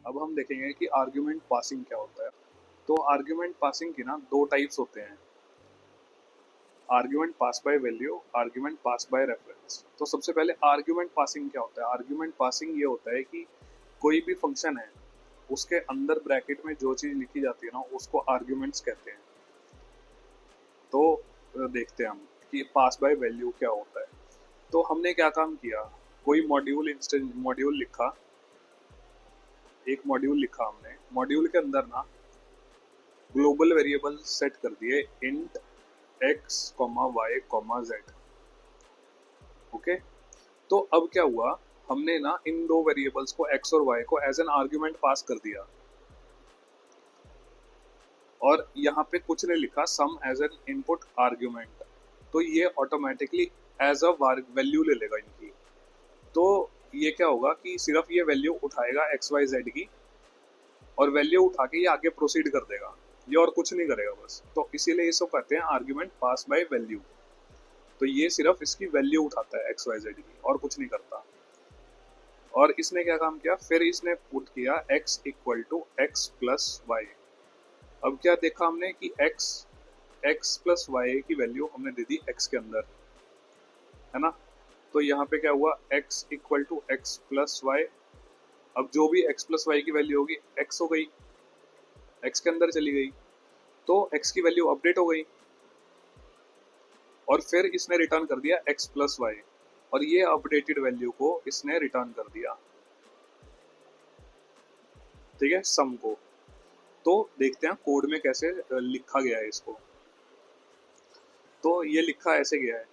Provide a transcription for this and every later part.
अब हम देखेंगे कि आर्ग्यूमेंट पासिंग क्या होता है। तो आर्ग्यूमेंट पासिंग की ना दो टाइप्स होते हैं, argument pass by value, argument pass by reference. तो सबसे पहले आर्ग्यूमेंट पासिंग क्या होता है। आर्ग्यूमेंट पासिंग ये होता है कि कोई भी फंक्शन है उसके अंदर ब्रैकेट में जो चीज लिखी जाती है ना उसको आर्ग्यूमेंट्स कहते हैं। तो देखते हैं हम कि पास बाय वैल्यू क्या होता है। तो हमने क्या काम किया, कोई मॉड्यूल इंस्टेंस मॉड्यूल लिखा, एक मॉड्यूल लिखा हमने, मॉड्यूल के अंदर ना ग्लोबल वेरिएबल सेट कर दिए int X comma Y comma Z. Okay, तो अब क्या हुआ, हमने ना इन दो वेरिएबल्स को एक्स और वाई को एज एन आर्ग्यूमेंट पास कर दिया और यहाँ पे कुछ ने लिखा सम एज एन इनपुट आर्ग्यूमेंट। तो ये ऑटोमेटिकली एज अ वैल्यू ले लेगा इनकी। तो ये क्या होगा कि सिर्फ ये वैल्यू उठाएगा एक्स वाई जेड की और वैल्यू उठा के ये आगे प्रोसीड कर देगा, ये और कुछ नहीं करेगा बस। तो इसीलिए इसको कहते हैं आर्ग्यूमेंट पास बाय वैल्यू। तो ये सिर्फ इसकी वैल्यू उठाता है एक्स वाई जेड की और कुछ नहीं करता। और इसने क्या काम किया, फिर इसने पुट किया x equal to X plus Y. अब क्या देखा हमने कि x प्लस वाई की वैल्यू हमने दे दी x के अंदर, है ना। तो यहाँ पे क्या हुआ, x equal to X plus Y. अब जो भी x प्लस वाई की वैल्यू होगी x हो गई, x के अंदर चली गई, तो x की वैल्यू अपडेट हो गई। और फिर इसने रिटर्न कर दिया x प्लस वाई और ये अपडेटेड वैल्यू को इसने रिटर्न कर दिया, ठीक है, सम को। तो देखते हैं कोड में कैसे लिखा गया है इसको। तो ये लिखा ऐसे गया है,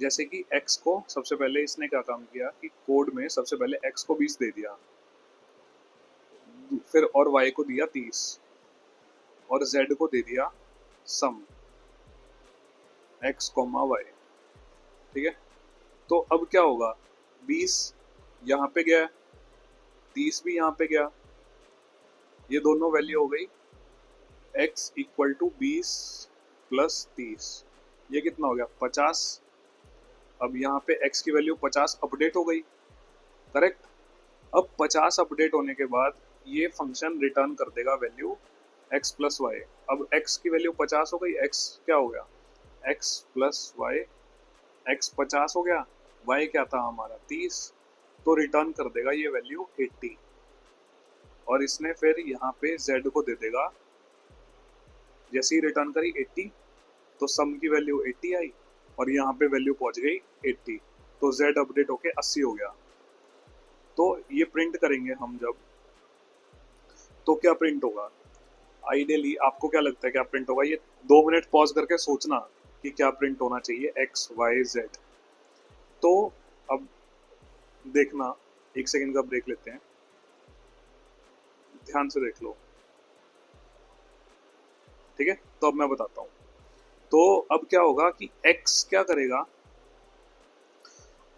जैसे कि x को सबसे पहले इसने क्या काम किया कि कोड में सबसे पहले x को 20 दे दिया, फिर और y को दिया 30 और z को दे दिया सम x कॉमा वाई, ठीक है। तो अब क्या होगा, 20 यहाँ पे गया, 30 भी यहाँ पे गया, ये दोनों वैल्यू हो गई x इक्वल टू 20 प्लस 30, ये कितना हो गया 50। अब यहाँ पे x की वैल्यू 50 अपडेट हो गई, करेक्ट। अब 50 अपडेट होने के बाद ये फंक्शन रिटर्न कर देगा वैल्यू x प्लस वाई। अब x की वैल्यू 50 हो गई, x क्या हो गया x प्लस वाई, x 50 हो गया, y क्या था हमारा 30, तो रिटर्न कर देगा ये वैल्यू 80। और इसने फिर यहाँ पे z को दे देगा, जैसे ही रिटर्न करी 80 तो सम की वैल्यू 80 आई और यहाँ पे वैल्यू पहुंच गई 80, तो z अपडेट होके 80 हो गया। तो ये प्रिंट करेंगे हम जब, तो क्या प्रिंट होगा, आइडियली आपको क्या लगता है क्या प्रिंट होगा, ये 2 मिनट पॉज करके सोचना कि क्या प्रिंट होना चाहिए एक्स वाई जेड। तो अब देखना, 1 सेकंड का ब्रेक लेते हैं, ध्यान से देख लो, ठीक है। तो अब मैं बताता हूँ। तो अब क्या होगा कि x क्या करेगा,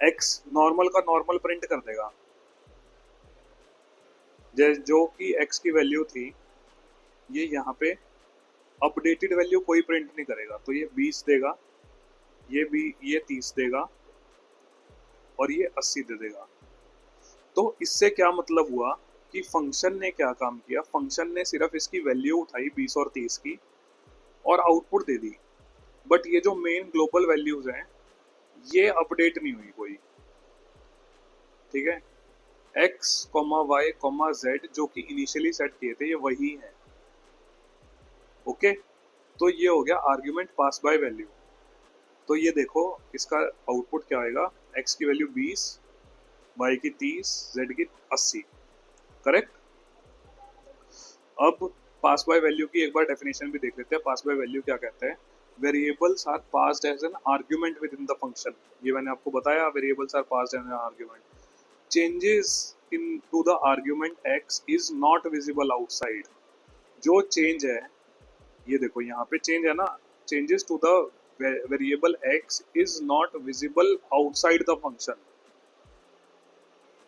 x नॉर्मल का नॉर्मल प्रिंट कर देगा, जो कि x की वैल्यू थी, ये यहाँ पे अपडेटेड वैल्यू कोई प्रिंट नहीं करेगा। तो ये 20 देगा, ये 30 देगा और ये 80 दे देगा। तो इससे क्या मतलब हुआ कि फंक्शन ने क्या काम किया, फंक्शन ने सिर्फ इसकी वैल्यू उठाई 20 और 30 की और आउटपुट दे दी। बट ये जो मेन ग्लोबल वैल्यूज हैं ये अपडेट नहीं हुई कोई, ठीक है। x comma Y comma Z जो कि इनिशियली सेट किए थे ये वही है, ओके। तो ये हो गया आर्ग्यूमेंट पास बाय वैल्यू। तो ये देखो इसका आउटपुट क्या आएगा, x की वैल्यू 20, y की 30, z की 80, करेक्ट। अब पास बाय वैल्यू की एक बार डेफिनेशन भी देख लेते हैं। पास बाय वैल्यू क्या कहते हैं, variables are passed as an argument within the function. ये मैंने आपको बताया, variables are passed as an argument, changes into the argument x is not visible outside। जो चेंज है, ये देखो यहाँ पे चेंज है ना, changes to the variable x is not visible outside the function,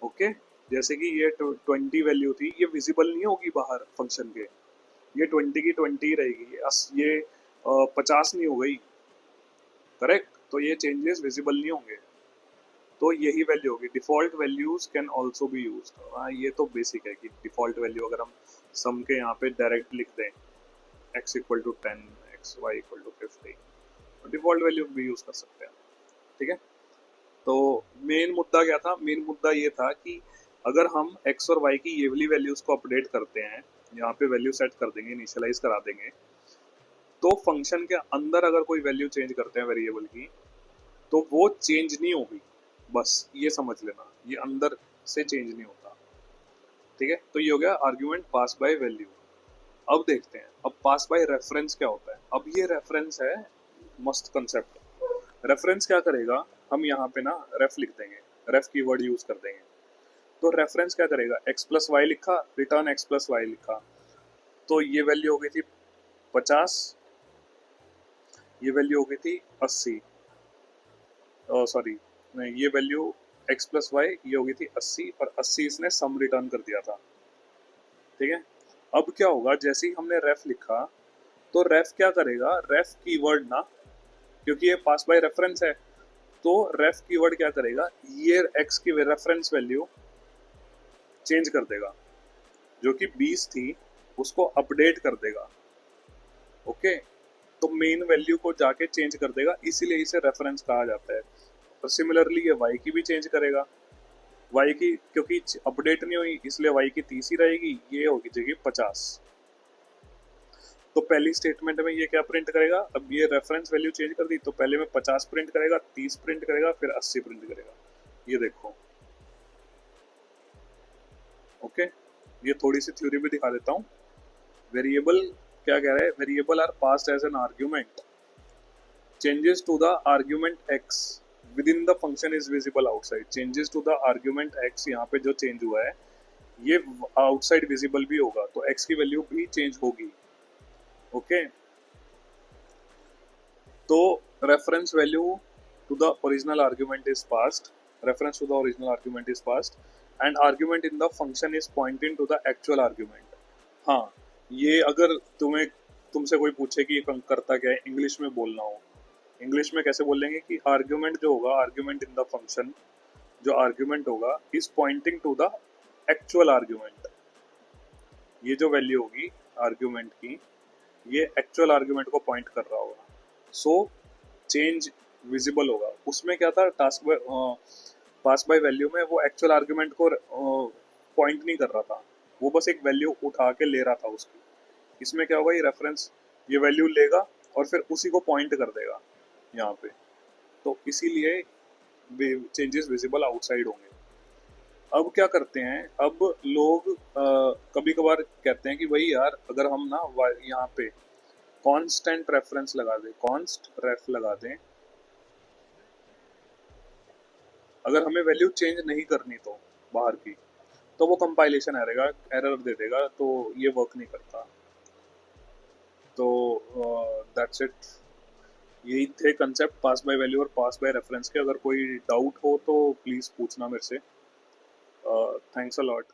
okay. जैसे कि ये 20 वैल्यू थी, ये विजिबल नहीं होगी बाहर फंक्शन के, ये 20 की 20 रहेगी, ये 50 नहीं हो गई, करेक्ट। तो ये चेंजेस विजिबल नहीं होंगे। तो यही वैल्यू होगी। Default values can also be use. हाँ, ये तो बेसिक है कि डिफॉल्ट वैल्यू अगर हम सम के यहाँ पे डायरेक्ट लिख दें x equal to 10, X Y equal to 50, तो डिफॉल्ट वैल्यू भी यूज कर सकते हैं। ठीक है, तो मेन मुद्दा क्या था? मेन मुद्दा ये था कि अगर हम x और y की ये वाली वैल्यूज को अपडेट करते हैं, यहाँ पे वैल्यू सेट कर देंगे, इनिशियलाइज करा देंगे, तो फंक्शन के अंदर अगर कोई वैल्यू चेंज करते हैं वेरिएबल की, तो वो चेंज नहीं होगी। बस ये समझ लेना, ये अंदर से चेंज नहीं होता। ठीक है, तो ये हो गया आर्ग्यूमेंट पास बाय वैल्यू। अब देखते हैं, अब पास बाय रेफरेंस क्या होता है। अब ये रेफरेंस है मस्त कंसेप्ट। रेफरेंस क्या करेगा, हम यहाँ पे ना रेफ लिख देंगे, रेफ कीवर्ड यूज कर देंगे। तो रेफरेंस क्या करेगा, x प्लस वाई लिखा, रिटर्न x प्लस वाई लिखा, तो ये वैल्यू हो गई थी 50, ये वैल्यू हो गई थी 80, सॉरी नहीं, ये वैल्यू x प्लस वाई ये हो गई थी 80, और 80 इसने सम रिटर्न कर दिया था। ठीक है, अब क्या होगा, जैसे ही हमने रेफ लिखा, तो रेफ क्या करेगा, रेफ कीवर्ड ना, क्योंकि ये पास बाय रेफरेंस है, तो रेफ कीवर्ड क्या करेगा, ये x की रेफरेंस वैल्यू चेंज कर देगा, जो कि 20 थी उसको अपडेट कर देगा। ओके, तो मेन वैल्यू को जाके चेंज कर देगा, इसीलिए इसे रेफरेंस कहा जाता है। और सिमिलरली ये y की भी चेंज करेगा, y की क्योंकि अपडेट नहीं हुई इसलिए y की 30 ही रहेगी, ये होगी जगह 50। तो पहली स्टेटमेंट में ये क्या प्रिंट करेगा, अब ये रेफरेंस वैल्यू चेंज कर दी, तो पहले में 50 प्रिंट करेगा, 30 प्रिंट करेगा, फिर 80 प्रिंट करेगा। ये देखो, ओके, ये थोड़ी सी थ्योरी भी दिखा देता हूँ। वेरिएबल क्या कह रहा है, variable are passed as an argument, changes to the argument x within the function is visible outside। changes to the argument x, यहाँ पे जो चेंज हुआ है ये आउटसाइड विजिबल भी होगा, तो x की वैल्यू भी चेंज होगी। ओके, तो reference value to the original argument is passed, reference to the original argument is passed, and argument in the function is pointing to the actual argument. हाँ, ये अगर तुमसे कोई पूछे कि ये करता क्या है, इंग्लिश में बोलना हो, इंग्लिश में कैसे बोलेंगे कि आर्ग्यूमेंट जो होगा, आर्ग्यूमेंट इन द फंक्शन, जो आर्ग्यूमेंट होगा is pointing to the actual argument. ये जो वैल्यू होगी आर्ग्यूमेंट की, ये एक्चुअल आर्ग्यूमेंट को पॉइंट कर रहा होगा, सो चेंज विजिबल होगा। उसमें क्या था, task by pass by value में वो एक्चुअल आर्ग्यूमेंट को पॉइंट नहीं कर रहा था, वो बस एक वैल्यू उठा के ले रहा था उसकी। इसमें क्या होगा, ये रेफरेंस ये वैल्यू लेगा और फिर उसी को पॉइंट कर देगा यहाँ पे, तो इसीलिए चेंजेस विजिबल आउटसाइड होंगे। अब क्या करते हैं, अब लोग कभी कभार कहते हैं कि भाई यार अगर हम ना यहाँ पे कांस्टेंट रेफरेंस लगा दें, कॉन्स्ट रेफ लगा दें, अगर हमें वैल्यू चेंज नहीं करनी तो बाहर की, तो वो कंपाइलेशन एरर दे देगा, तो ये वर्क नहीं करता। तो दैट्स इट, यही थे कंसेप्ट पास बाय वैल्यू और पास बाय रेफरेंस के। अगर कोई डाउट हो तो प्लीज़ पूछना मेरे से। Thanks a lot.